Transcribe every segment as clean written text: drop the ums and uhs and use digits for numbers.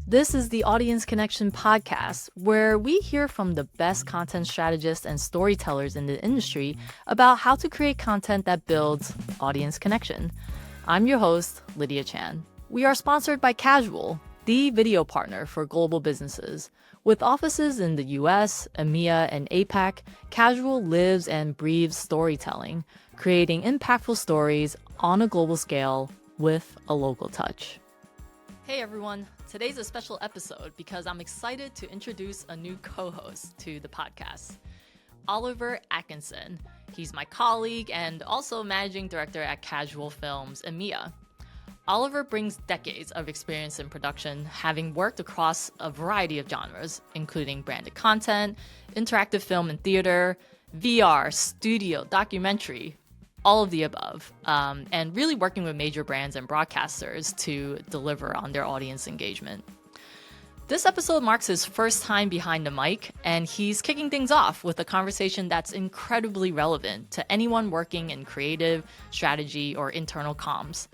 This is the Audience Connection podcast, where we hear from the best content strategists and storytellers in the industry about how to create content that builds audience connection. I'm your host, Lydia Chan. We are sponsored by Casual, the video partner for global businesses. With offices in the US, EMEA, and APAC, Casual lives and breathes storytelling, creating impactful stories on a global scale with a local touch. Hey everyone, today's a special episode because I'm excited to introduce a new co-host to the podcast, Oliver Atkinson. He's my colleague and also managing director at Casual Films EMEA. Oliver brings decades of experience in production, having worked across a variety of genres, including branded content, interactive film and theater, VR, studio, documentary, all of the above, and really working with major brands and broadcasters to deliver on their audience engagement. This episode marks his first time behind the mic, and he's kicking things off with a conversation that's incredibly relevant to anyone working in creative, strategy, or internal comms.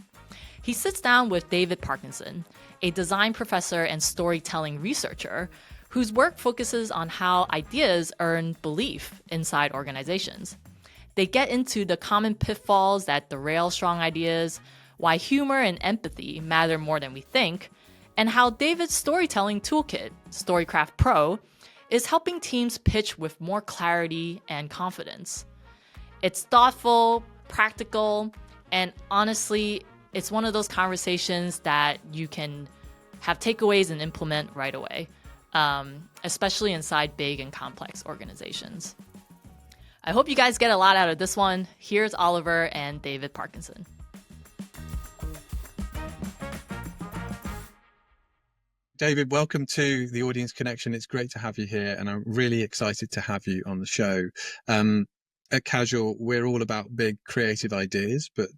He sits down with David Parkinson, a design professor and storytelling researcher whose work focuses on how ideas earn belief inside organizations. They get into the common pitfalls that derail strong ideas, why humor and empathy matter more than we think, and how David's storytelling toolkit, Storycraft Pro, is helping teams pitch with more clarity and confidence. It's thoughtful, practical, and honestly, it's one of those conversations that you can have takeaways and implement right away, especially inside big and complex organizations. I hope you guys get a lot out of this one. Here's Oliver and David Parkinson. David, welcome to the Audience Connection. It's great to have you here, and I'm really excited to have you on the show. At Casual, we're all about big creative ideas, but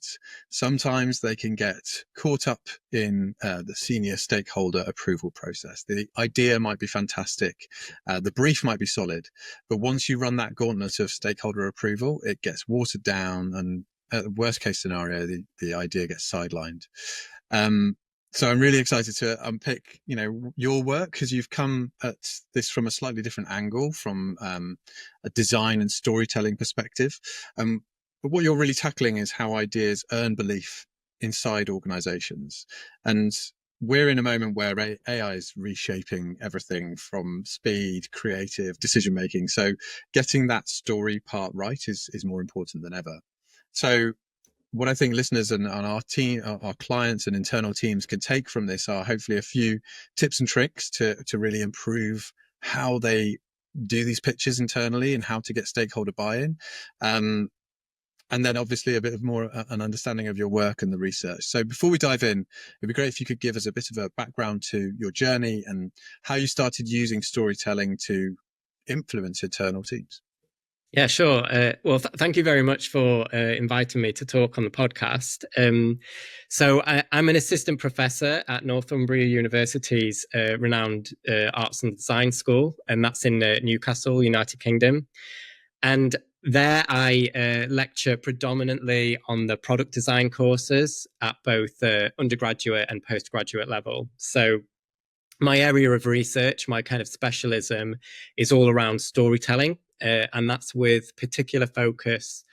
sometimes they can get caught up in the senior stakeholder approval process. The idea might be fantastic, the brief might be solid, but once you run that gauntlet of stakeholder approval, it gets watered down, and at the worst case scenario, the idea gets sidelined. So I'm really excited to unpick, your work, because you've come at this from a slightly different angle, from a design and storytelling perspective. But what you're really tackling is how ideas earn belief inside organizations. And we're in a moment where AI is reshaping everything from speed, creative, decision-making. So getting that story part right is more important than ever. So what I think listeners and our team, our clients and internal teams can take from this are hopefully a few tips and tricks to really improve how they do these pitches internally and how to get stakeholder buy-in. And then obviously a bit of more an understanding of your work and the research. So before we dive in, it'd be great if you could give us a bit of a background to your journey and how you started using storytelling to influence internal teams. Yeah, sure. Well, thank you very much for inviting me to talk on the podcast. So I'm an assistant professor at Northumbria University's renowned Arts and Design School, and that's in Newcastle, United Kingdom. And there I lecture predominantly on the product design courses at both undergraduate and postgraduate level. So my area of research, my kind of specialism, is all around storytelling. And that's with particular focus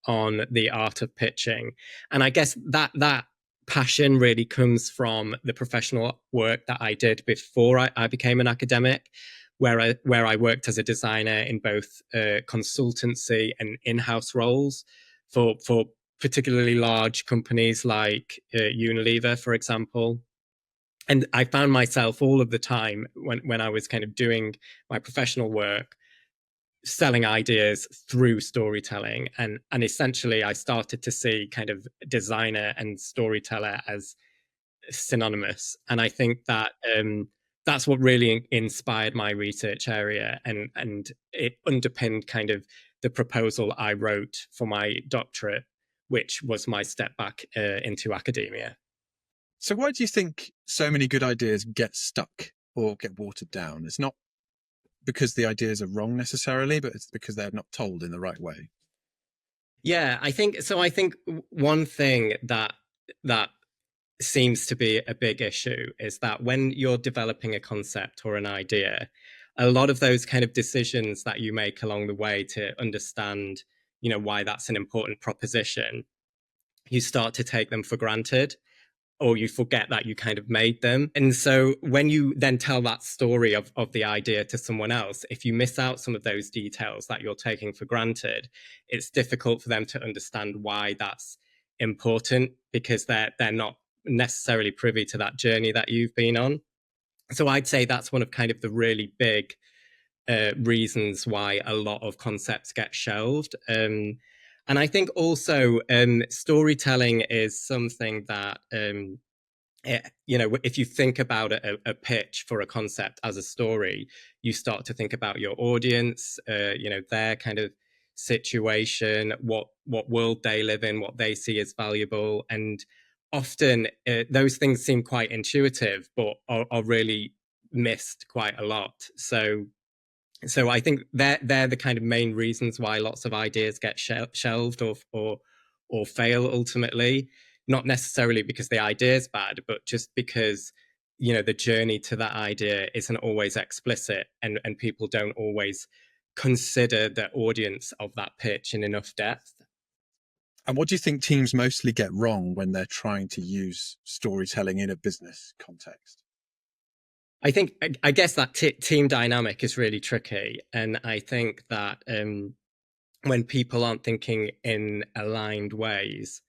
on the art of pitching. And I guess that passion really comes from the professional work that I did before I became an academic, where I worked as a designer in both consultancy and in-house roles for particularly large companies like Unilever, for example. And I found myself all of the time when I was kind of doing my professional work, selling ideas through storytelling, and essentially I started to see kind of designer and storyteller as synonymous. And I think that that's what really inspired my research area, and it underpinned kind of the proposal I wrote for my doctorate, which was my step back into academia. So why do you think so many good ideas get stuck or get watered down? It's not because the ideas are wrong necessarily, but it's because they're not told in the right way. Yeah, I think one thing that seems to be a big issue is that when you're developing a concept or an idea, a lot of those kind of decisions that you make along the way to understand, why that's an important proposition, you start to take them for granted, or you forget that you kind of made them. And so when you then tell that story of the idea to someone else, if you miss out some of those details that you're taking for granted, it's difficult for them to understand why that's important, because they're not necessarily privy to that journey that you've been on. So I'd say that's one of kind of the really big reasons why a lot of concepts get shelved. And I think also storytelling is something that, if you think about a pitch for a concept as a story, you start to think about your audience, their kind of situation, what world they live in, what they see as valuable. And often those things seem quite intuitive, but are really missed quite a lot. So I think they're the kind of main reasons why lots of ideas get shelved or fail ultimately. Not necessarily because the idea is bad, but just because the journey to that idea isn't always explicit, and people don't always consider the audience of that pitch in enough depth. And what do you think teams mostly get wrong when they're trying to use storytelling in a business context? I guess that team dynamic is really tricky. And I think that when people aren't thinking in aligned ways,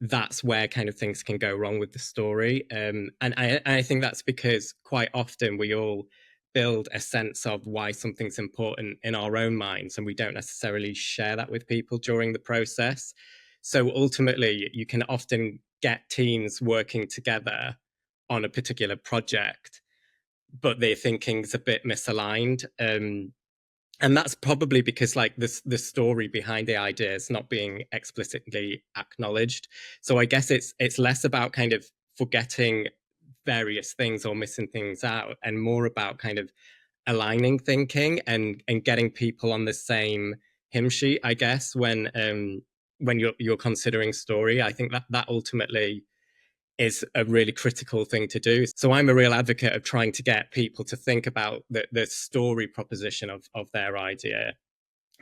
that's where kind of things can go wrong with the story. And I think that's because quite often we all build a sense of why something's important in our own minds, and we don't necessarily share that with people during the process. So ultimately, you can often get teams working together on a particular project, but their thinking's a bit misaligned. And that's probably because the story behind the idea is not being explicitly acknowledged. So I guess it's less about kind of forgetting various things or missing things out, and more about kind of aligning thinking and getting people on the same hymn sheet, I guess, when you're considering story. I think that ultimately is a really critical thing to do. So I'm a real advocate of trying to get people to think about the story proposition of their idea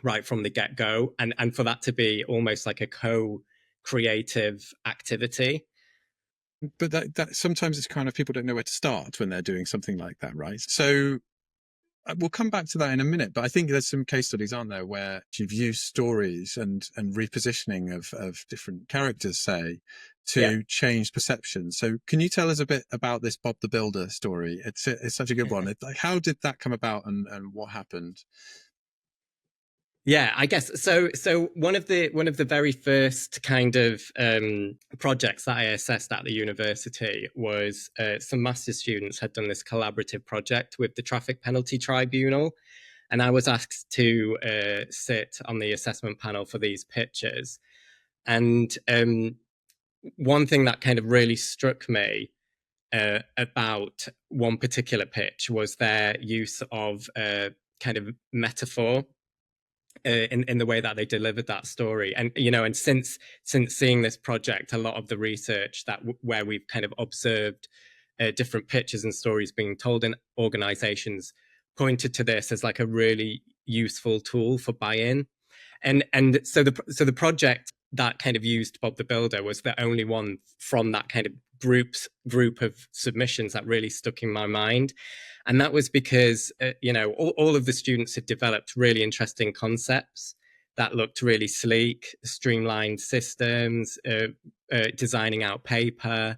right from the get-go, and for that to be almost like a co-creative activity. But that sometimes it's kind of, people don't know where to start when they're doing something like that, right? So we'll come back to that in a minute, but I think there's some case studies, aren't there, where you've used stories and repositioning of different characters, say, to change perception. So can you tell us a bit about this Bob the Builder story? It's such a good one. How did that come about, and what happened? Yeah, I guess so. So one of the very first kind of projects that I assessed at the university was some master's students had done this collaborative project with the Traffic Penalty Tribunal, and I was asked to sit on the assessment panel for these pitches. And one thing that kind of really struck me about one particular pitch was their use of kind of metaphor in the way that they delivered that story. And and since seeing this project, a lot of the research that where we've kind of observed different pitches and stories being told in organizations pointed to this as like a really useful tool for buy-in. And so the project that kind of used Bob the Builder was the only one from that kind of group of submissions that really stuck in my mind. And that was because, all of the students had developed really interesting concepts that looked really sleek, streamlined systems, designing out paper,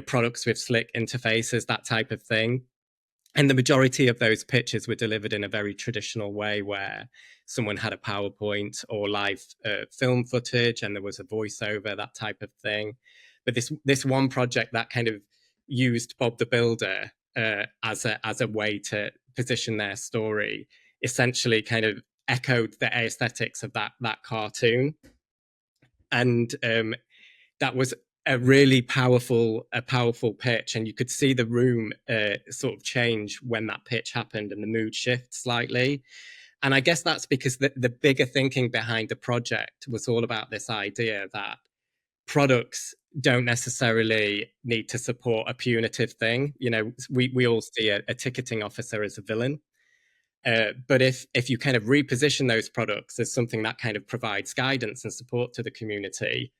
products with slick interfaces, that type of thing. And the majority of those pitches were delivered in a very traditional way, where someone had a PowerPoint or live film footage and there was a voiceover, that type of thing. But this one project that kind of used Bob the Builder as a way to position their story essentially kind of echoed the aesthetics of that cartoon. And that was a really powerful pitch, and you could see the room sort of change when that pitch happened, and the mood shift slightly. And I guess that's because the bigger thinking behind the project was all about this idea that products don't necessarily need to support a punitive thing. You know, we all see a ticketing officer as a villain. But if you kind of reposition those products as something that kind of provides guidance and support to the community,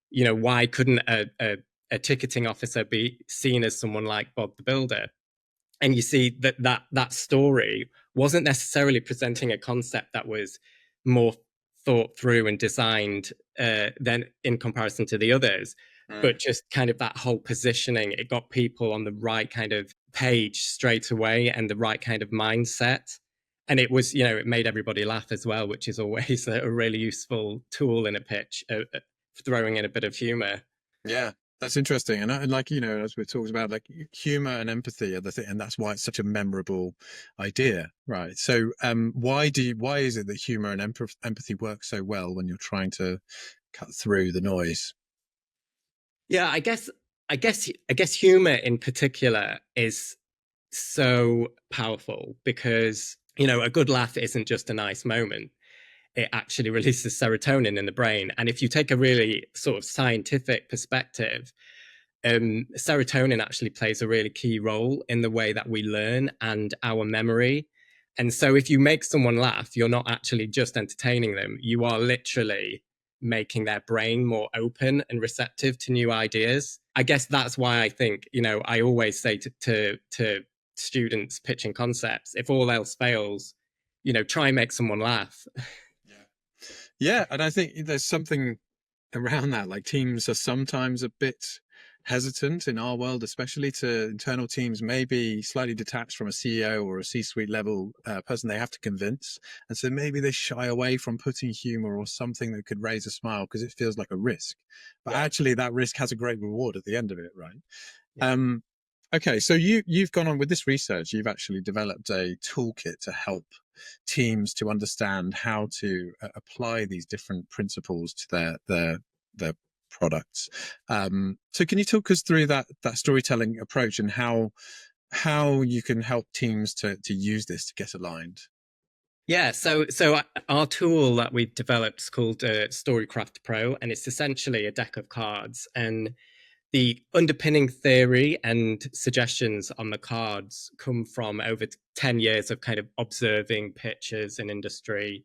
you know, why couldn't a ticketing officer be seen as someone like Bob the Builder? And you see that story wasn't necessarily presenting a concept that was more thought through and designed than in comparison to the others, but just kind of that whole positioning. It got people on the right kind of page straight away and the right kind of mindset. And it was, you know, it made everybody laugh as well, which is always a really useful tool in a pitch, throwing in a bit of humor. Yeah, that's interesting. And like, you know, as we talked about, like humor and empathy are the thing, and that's why it's such a memorable idea, right? So, why is it that humor and empathy work so well when you're trying to cut through the noise? Yeah, I guess humor in particular is so powerful because, you know, a good laugh isn't just a nice moment. It actually releases serotonin in the brain. And if you take a really sort of scientific perspective, serotonin actually plays a really key role in the way that we learn and our memory. And so if you make someone laugh, you're not actually just entertaining them. You are literally making their brain more open and receptive to new ideas. I guess that's why I think, you know, I always say to students pitching concepts, if all else fails, you know, try and make someone laugh. Yeah, and I think there's something around that. Like teams are sometimes a bit hesitant in our world, especially to internal teams, maybe slightly detached from a CEO or a C-suite level person they have to convince. And so maybe they shy away from putting humor or something that could raise a smile because it feels like a risk. But actually that risk has a great reward at the end of it, right? Yeah. Okay, so you've gone on with this research. You've actually developed a toolkit to help teams to understand how to apply these different principles to their products. So can you talk us through that storytelling approach and how you can help teams to use this to get aligned? Yeah, so our tool that we've developed is called Storycraft Pro, and it's essentially a deck of cards. And the underpinning theory and suggestions on the cards come from over 10 years of kind of observing pitches in industry,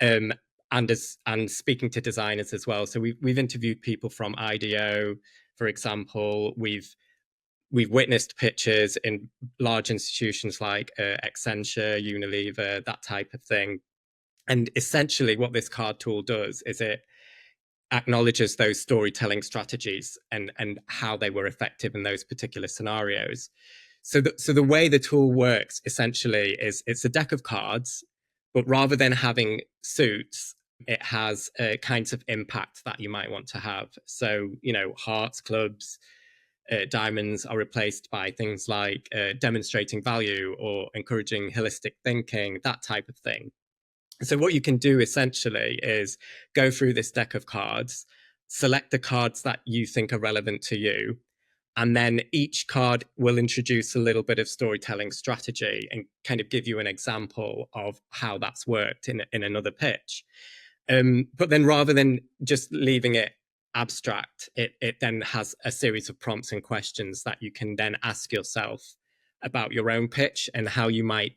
um, and speaking to designers as well. So we've interviewed people from IDEO, for example. We've witnessed pitches in large institutions like Accenture, Unilever, that type of thing. And essentially, what this card tool does is it acknowledges those storytelling strategies and how they were effective in those particular scenarios. So the way the tool works essentially is it's a deck of cards, but rather than having suits, it has kinds of impact that you might want to have. So, you know, hearts, clubs, diamonds are replaced by things like demonstrating value or encouraging holistic thinking, that type of thing. So what you can do essentially is go through this deck of cards, select the cards that you think are relevant to you, and then each card will introduce a little bit of storytelling strategy and kind of give you an example of how that's worked in another pitch. But then rather than just leaving it abstract, it then has a series of prompts and questions that you can then ask yourself about your own pitch and how you might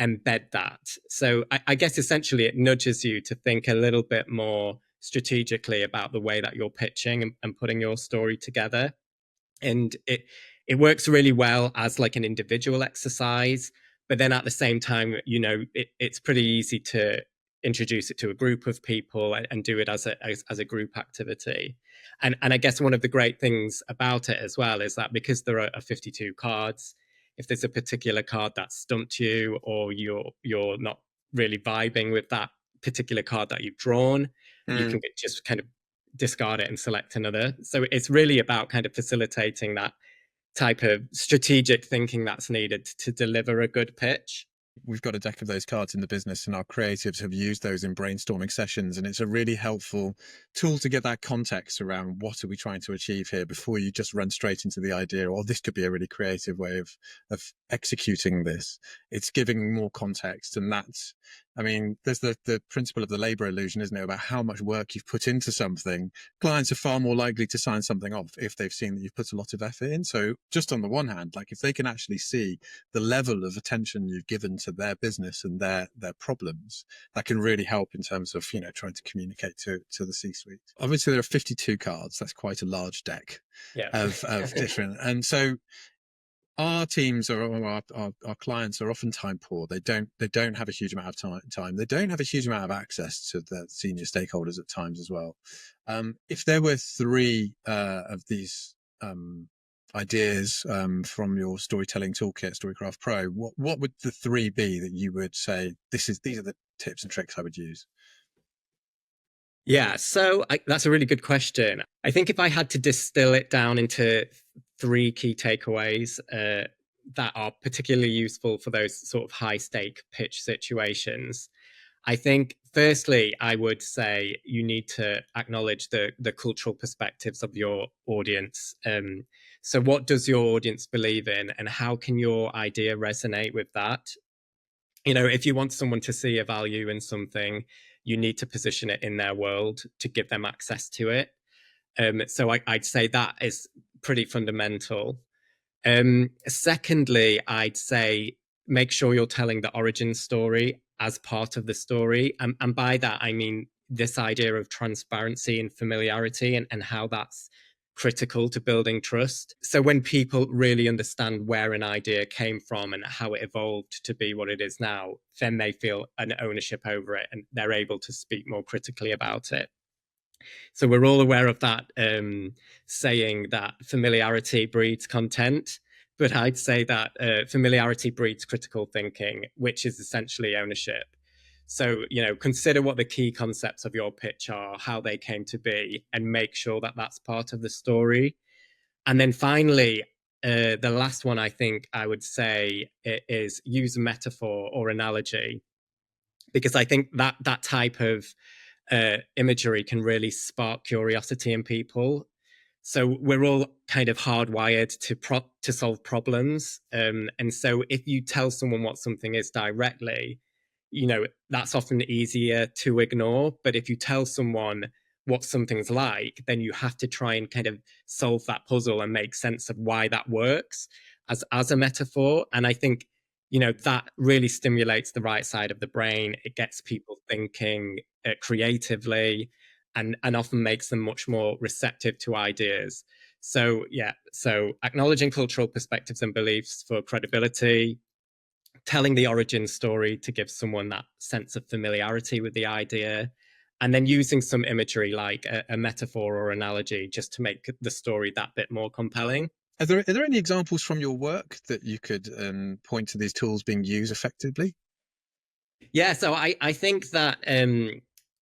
embed that. So I guess essentially it nudges you to think a little bit more strategically about the way that you're pitching and putting your story together. And it works really well as like an individual exercise, but then at the same time, you know, it's pretty easy to introduce it to a group of people and do it as a group activity. And I guess one of the great things about it as well is that because there are 52 cards, if there's a particular card that stumped you or you're not really vibing with that particular card that you've drawn, you can just kind of discard it and select another. So it's really about kind of facilitating that type of strategic thinking that's needed to deliver a good pitch. We've got a deck of those cards in the business, and our creatives have used those in brainstorming sessions, and it's a really helpful tool to get that context around what are we trying to achieve here before you just run straight into the idea, or this could be a really creative way of executing this. It's giving more context, and I mean, there's the principle of the labor illusion, isn't it, about how much work you've put into something. Clients are far more likely to sign something off if they've seen that you've put a lot of effort in. So just on the one hand, like if they can actually see the level of attention you've given to their business and their problems, that can really help in terms of, you know, trying to communicate to the C-suite. Obviously, there are 52 cards. That's quite a large deck of different. And so our teams our clients are often time poor. They don't have a huge amount of time. They don't have a huge amount of access to the senior stakeholders at times as well. If there were three of these ideas from your storytelling toolkit, Storycraft Pro, what would the three be that you would say these are the tips and tricks I would use? Yeah, so that's a really good question. I think if I had to distill it down into three key takeaways that are particularly useful for those sort of high stake pitch situations, I think firstly, I would say you need to acknowledge the cultural perspectives of your audience. So what does your audience believe in, and how can your idea resonate with that? You know, if you want someone to see a value in something, you need to position it in their world to give them access to it. So I'd say that is pretty fundamental. Secondly, I'd say make sure you're telling the origin story as part of the story. And by that, I mean this idea of transparency and familiarity and how that's critical to building trust. So when people really understand where an idea came from and how it evolved to be what it is now, then they feel an ownership over it and they're able to speak more critically about it. So we're all aware of that saying that familiarity breeds content. But I'd say that familiarity breeds critical thinking, which is essentially ownership. So, you know, consider what the key concepts of your pitch are, how they came to be, and make sure that that's part of the story. And then finally, the last one I think I would say is use a metaphor or analogy, because I think that type of imagery can really spark curiosity in people. So we're all kind of hardwired to solve problems, and so if you tell someone what something is directly, you know, that's often easier to ignore. But if you tell someone what something's like, then you have to try and kind of solve that puzzle and make sense of why that works as a metaphor. And I think, you know, that really stimulates the right side of the brain. It gets people thinking creatively, and often makes them much more receptive to ideas. So yeah, so acknowledging cultural perspectives and beliefs for credibility, telling the origin story to give someone that sense of familiarity with the idea, and then using some imagery like a metaphor or analogy just to make the story that bit more compelling. Are there any examples from your work that you could point to these tools being used effectively? Yeah, so I think that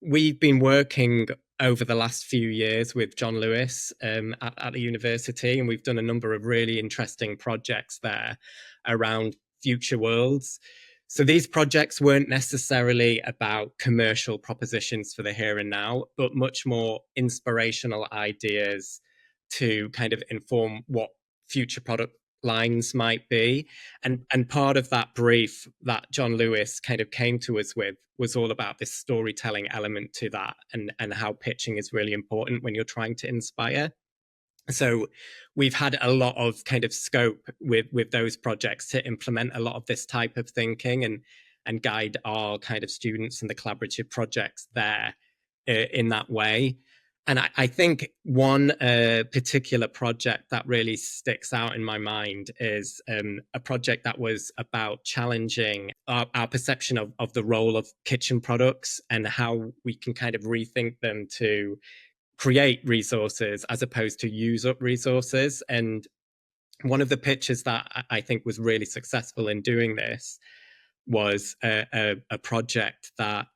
we've been working over the last few years with John Lewis at the university, and we've done a number of really interesting projects there around future worlds. So these projects weren't necessarily about commercial propositions for the here and now, but much more inspirational ideas to kind of inform what future product lines might be. And part of that brief that John Lewis kind of came to us with was all about this storytelling element to that, and how pitching is really important when you're trying to inspire. So we've had a lot of kind of scope with those projects to implement a lot of this type of thinking and guide our kind of students and the collaborative projects there in that way. And I think one particular project that really sticks out in my mind is a project that was about challenging our perception of the role of kitchen products and how we can kind of rethink them to create resources as opposed to use up resources. And one of the pitches that I think was really successful in doing this was a project that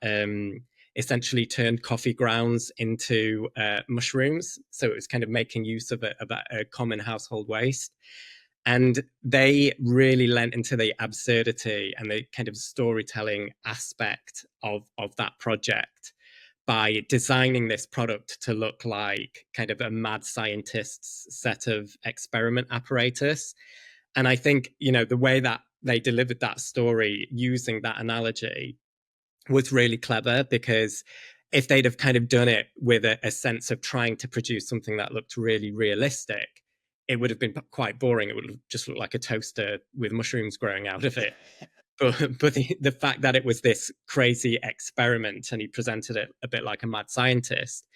essentially turned coffee grounds into mushrooms. So it was kind of making use of a common household waste. And they really lent into the absurdity and the kind of storytelling aspect of that project by designing this product to look like kind of a mad scientist's set of experiment apparatus. And I think, you know, the way that they delivered that story using that analogy was really clever, because if they'd have kind of done it with a sense of trying to produce something that looked really realistic, it would have been quite boring. It would have just looked like a toaster with mushrooms growing out of it. But the fact that it was this crazy experiment and he presented it a bit like a mad scientist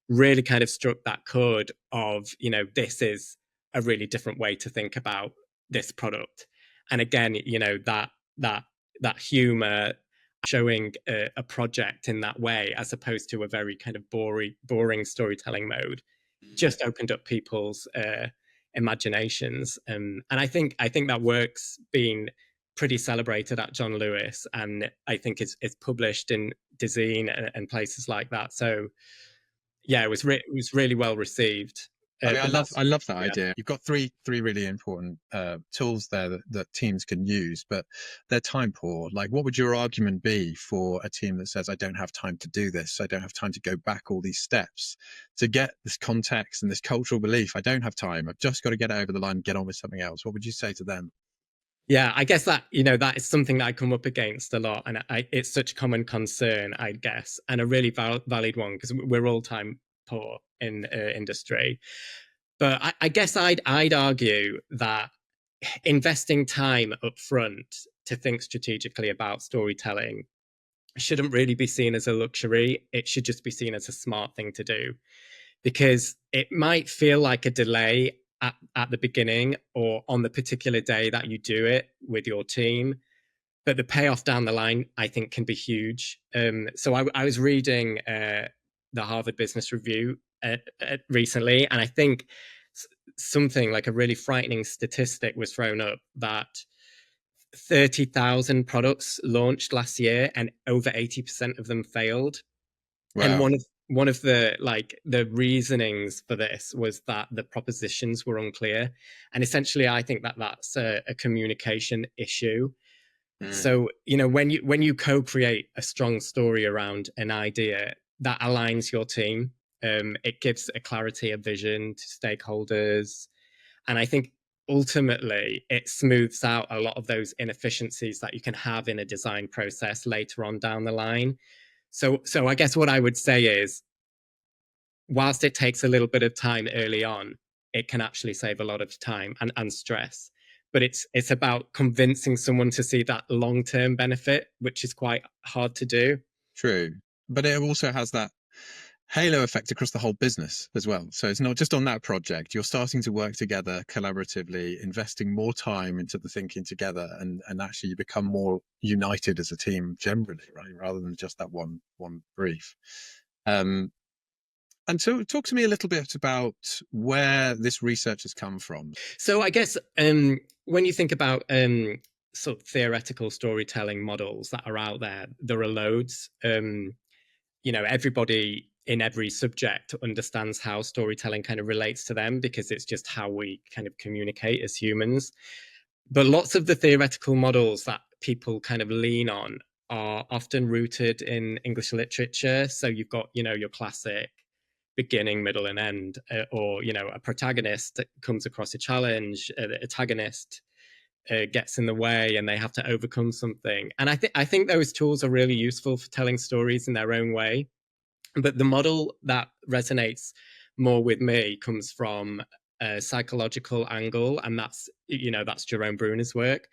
really kind of struck that chord of, this is a really different way to think about this product. And again, that humor, showing a project in that way as opposed to a very kind of boring storytelling mode, just opened up people's imaginations. And I think that work's been pretty celebrated at John Lewis, and I think it's published in Dezeen and places like that. So yeah, it was really well received. I mean, I love that yeah. idea. You've got three really important tools there that teams can use, but they're time poor. Like, what would your argument be for a team that says, I don't have time to do this, I don't have time to go back all these steps to get this context and this cultural belief? I don't have time. I've just got to get it over the line and get on with something else. What would you say to them? Yeah, I guess that, that is something that I come up against a lot. And it's such a common concern, I guess, and a really valid one, because we're all time poor in industry. But I guess I'd argue that investing time up front to think strategically about storytelling shouldn't really be seen as a luxury. It should just be seen as a smart thing to do, because it might feel like a delay at the beginning or on the particular day that you do it with your team, but the payoff down the line, I think, can be huge. So I was reading the Harvard Business Review recently, and I think something like a really frightening statistic was thrown up that 30,000 products launched last year and over 80% of them failed. Wow. And one of the reasonings for this was that the propositions were unclear. And essentially, I think that that's a communication issue. So, when you co-create a strong story around an idea, that aligns your team. It gives a clarity of vision to stakeholders. And I think ultimately it smooths out a lot of those inefficiencies that you can have in a design process later on down the line. So I guess what I would say is, whilst it takes a little bit of time early on, it can actually save a lot of time and stress. But it's about convincing someone to see that long-term benefit, which is quite hard to do. True. But it also has that halo effect across the whole business as well. So it's not just on that project. You're starting to work together collaboratively, investing more time into the thinking together, and actually you become more united as a team generally, right? Rather than just that one brief. And so talk to me a little bit about where this research has come from. So I guess when you think about sort of theoretical storytelling models that are out there, there are loads. Everybody in every subject understands how storytelling kind of relates to them, because it's just how we kind of communicate as humans. But lots of the theoretical models that people kind of lean on are often rooted in English literature. So you've got, your classic beginning, middle, and end, or a protagonist that comes across a challenge, the antagonist gets in the way, and they have to overcome something. And I think those tools are really useful for telling stories in their own way. But the model that resonates more with me comes from a psychological angle, and that's Jerome Bruner's work,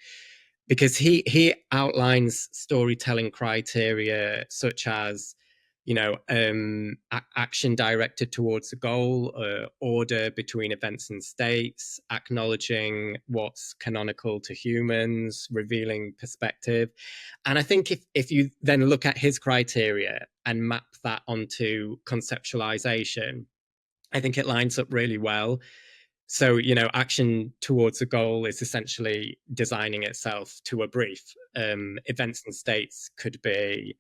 because he outlines storytelling criteria such as action directed towards a goal, order between events and states, acknowledging what's canonical to humans, revealing perspective. And I think if you then look at his criteria and map that onto conceptualization, I think it lines up really well. So, action towards a goal is essentially designing itself to a brief. Events and states could be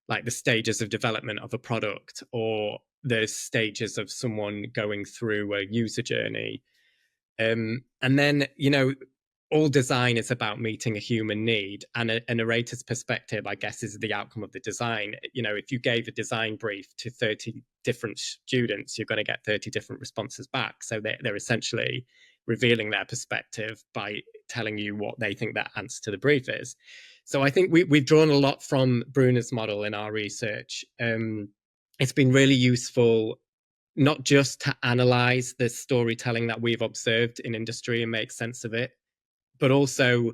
like the stages of development of a product, or the stages of someone going through a user journey. And then, all design is about meeting a human need, and a narrator's perspective, I guess, is the outcome of the design. If you gave a design brief to 30 different students, you're going to get 30 different responses back. So they're essentially revealing their perspective by telling you what they think that answer to the brief is. So I think we've drawn a lot from Bruner's model in our research. It's been really useful not just to analyze the storytelling that we've observed in industry and make sense of it, but also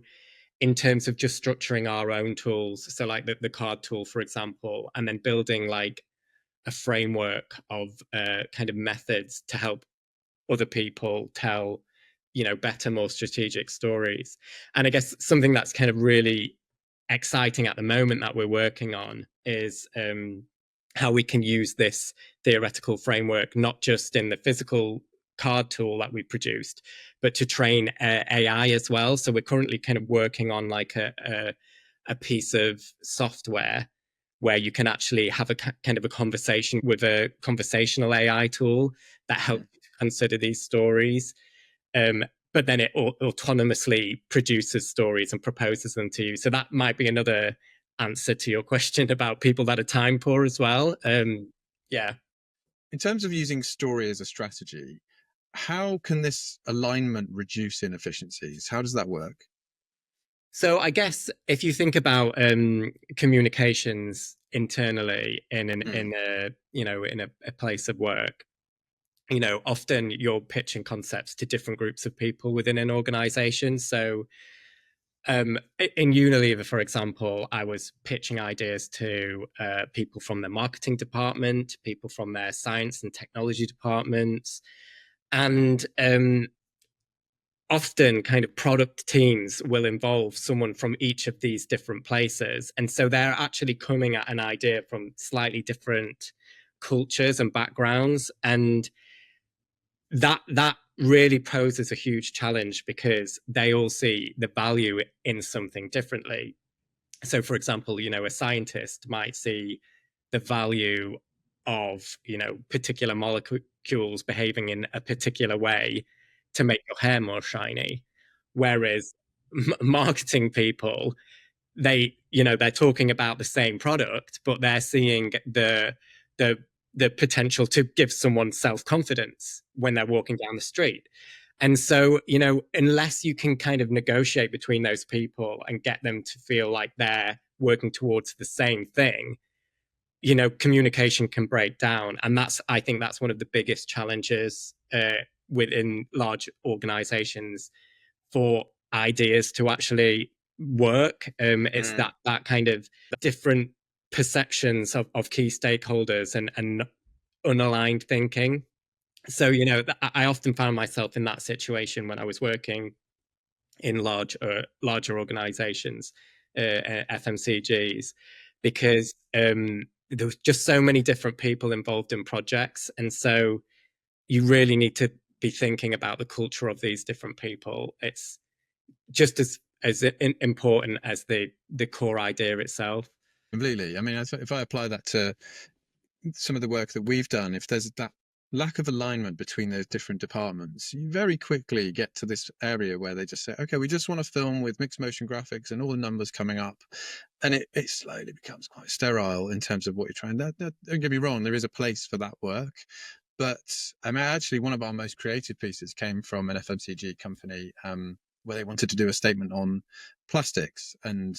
in terms of just structuring our own tools. So like the card tool, for example, and then building like a framework of kind of methods to help other people tell, better, more strategic stories. And I guess something that's kind of really exciting at the moment that we're working on is how we can use this theoretical framework, not just in the physical card tool that we produced, but to train AI as well. So we're currently kind of working on like a piece of software where you can actually have a kind of a conversation with a conversational AI tool that helps you to consider these stories. But then it autonomously produces stories and proposes them to you. So that might be another answer to your question about people that are time poor as well. Yeah. In terms of using story as a strategy, how can this alignment reduce inefficiencies? How does that work? So I guess if you think about communications internally in a place of work, often you're pitching concepts to different groups of people within an organization. So in Unilever, for example, I was pitching ideas to people from the marketing department, people from their science and technology departments, and often kind of product teams will involve someone from each of these different places. And so they're actually coming at an idea from slightly different cultures and backgrounds. And that really poses a huge challenge because they all see the value in something differently. So, for example, a scientist might see the value of, particular molecules behaving in a particular way to make your hair more shiny. Whereas marketing people, they're talking about the same product, but they're seeing the the potential to give someone self-confidence when they're walking down the street. And so, unless you can kind of negotiate between those people and get them to feel like they're working towards the same thing, communication can break down. And I think that's one of the biggest challenges within large organizations for ideas to actually work. It's that kind of different perceptions of key stakeholders and unaligned thinking. So, I often found myself in that situation when I was working in larger organizations, FMCGs, because there was just so many different people involved in projects. And so you really need to be thinking about the culture of these different people. It's just as important as the core idea itself. Completely. I mean, if I apply that to some of the work that we've done, if there's that lack of alignment between those different departments, you very quickly get to this area where they just say, okay, we just want to film with mixed motion graphics and all the numbers coming up. And it slowly becomes quite sterile in terms of what you're trying. Don't get me wrong, there is a place for that work. But I mean, actually, one of our most creative pieces came from an FMCG company where they wanted to do a statement on plastics and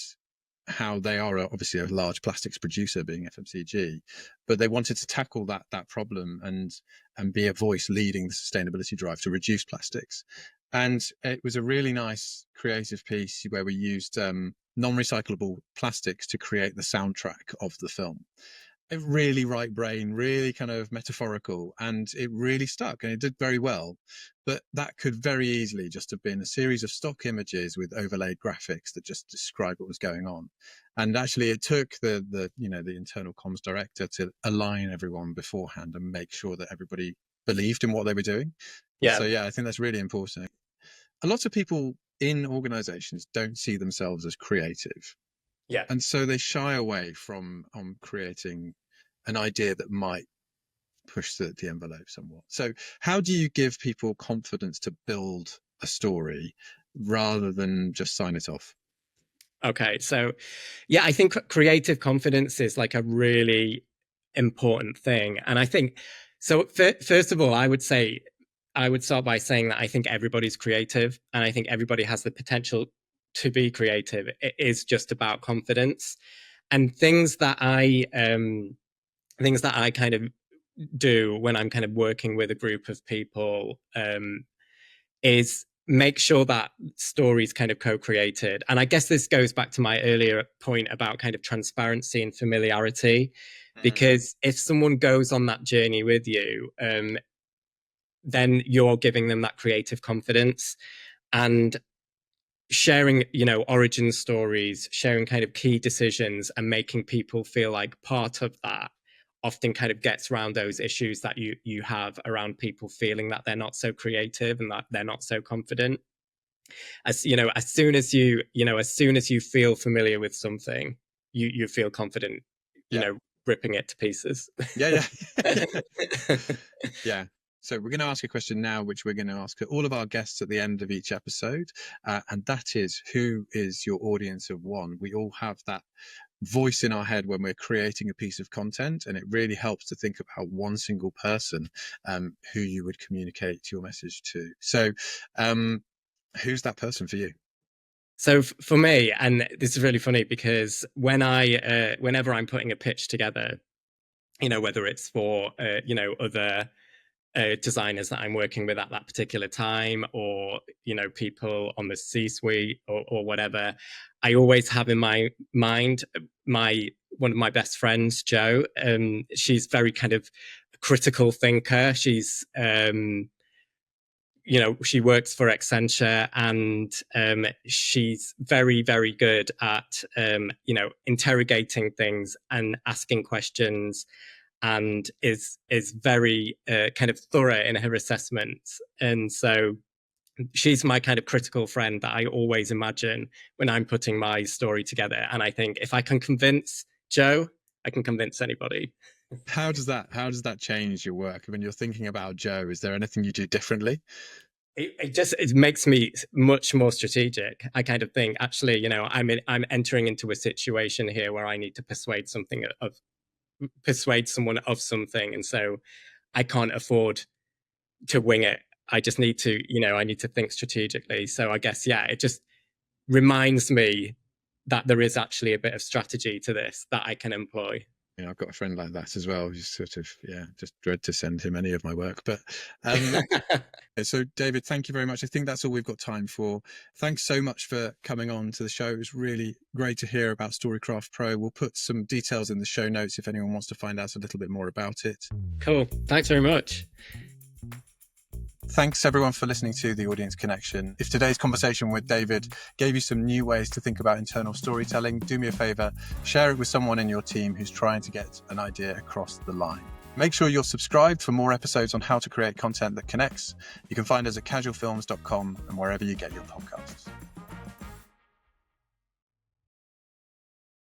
how they are obviously a large plastics producer, being FMCG, but they wanted to tackle that problem and be a voice leading the sustainability drive to reduce plastics. And it was a really nice creative piece where we used non-recyclable plastics to create the soundtrack of the film. Really right brain, really kind of metaphorical, and it really stuck and it did very well. But that could very easily just have been a series of stock images with overlaid graphics that just describe what was going on. And actually it took the internal comms director to align everyone beforehand and make sure that everybody believed in what they were doing. So yeah, I think that's really important. A lot of people in organizations don't see themselves as creative. Yeah. And so they shy away from creating an idea that might push the envelope somewhat. So how do you give people confidence to build a story rather than just sign it off? Okay. So yeah, I think creative confidence is like a really important thing. And I think, so first of all, I would say I would start by saying that I think everybody's creative, and I think everybody has the potential to be creative. It is just about confidence, and things that I kind of do when I'm kind of working with a group of people is make sure that story's kind of co-created. And I guess this goes back to my earlier point about kind of transparency and familiarity, because if someone goes on that journey with you, then you're giving them that creative confidence. And sharing, origin stories, sharing kind of key decisions, and making people feel like part of that often kind of gets around those issues that you have around people feeling that they're not so creative and that they're not so confident. As soon as you feel familiar with something, you feel confident, ripping it to pieces. Yeah. Yeah. So we're going to ask a question now, which we're going to ask all of our guests at the end of each episode. And that is, who is your audience of one? We all have that voice in our head when we're creating a piece of content, and it really helps to think about one single person who you would communicate your message to. So who's that person for you? So for me, and this is really funny because whenever I'm putting a pitch together, whether it's for other designers that I'm working with at that particular time, or people on the C-suite or whatever, I always have in my mind one of my best friends, Jo. She's very kind of critical thinker. She's she works for Accenture, and she's very, very good at interrogating things and asking questions, and is very kind of thorough in her assessments. And so she's my kind of critical friend that I always imagine when I'm putting my story together. And I think if I can convince Jo, I can convince anybody. How does that change your work when you're thinking about Jo? Is there anything you do differently? It makes me much more strategic. I kind of think, actually, I'm entering into a situation here where I need to persuade someone of something, and so I can't afford to wing it. I just need to, I need to think strategically. So I guess, it just reminds me that there is actually a bit of strategy to this that I can employ. I've got a friend like that as well. Who's sort of, just dread to send him any of my work. But so, David, thank you very much. I think that's all we've got time for. Thanks so much for coming on to the show. It was really great to hear about Storycraft Pro. We'll put some details in the show notes if anyone wants to find out a little bit more about it. Cool. Thanks very much. Thanks everyone for listening to The Audience Connection. If today's conversation with David gave you some new ways to think about internal storytelling, do me a favor, share it with someone in your team who's trying to get an idea across the line. Make sure you're subscribed for more episodes on how to create content that connects. You can find us at casualfilms.com and wherever you get your podcasts.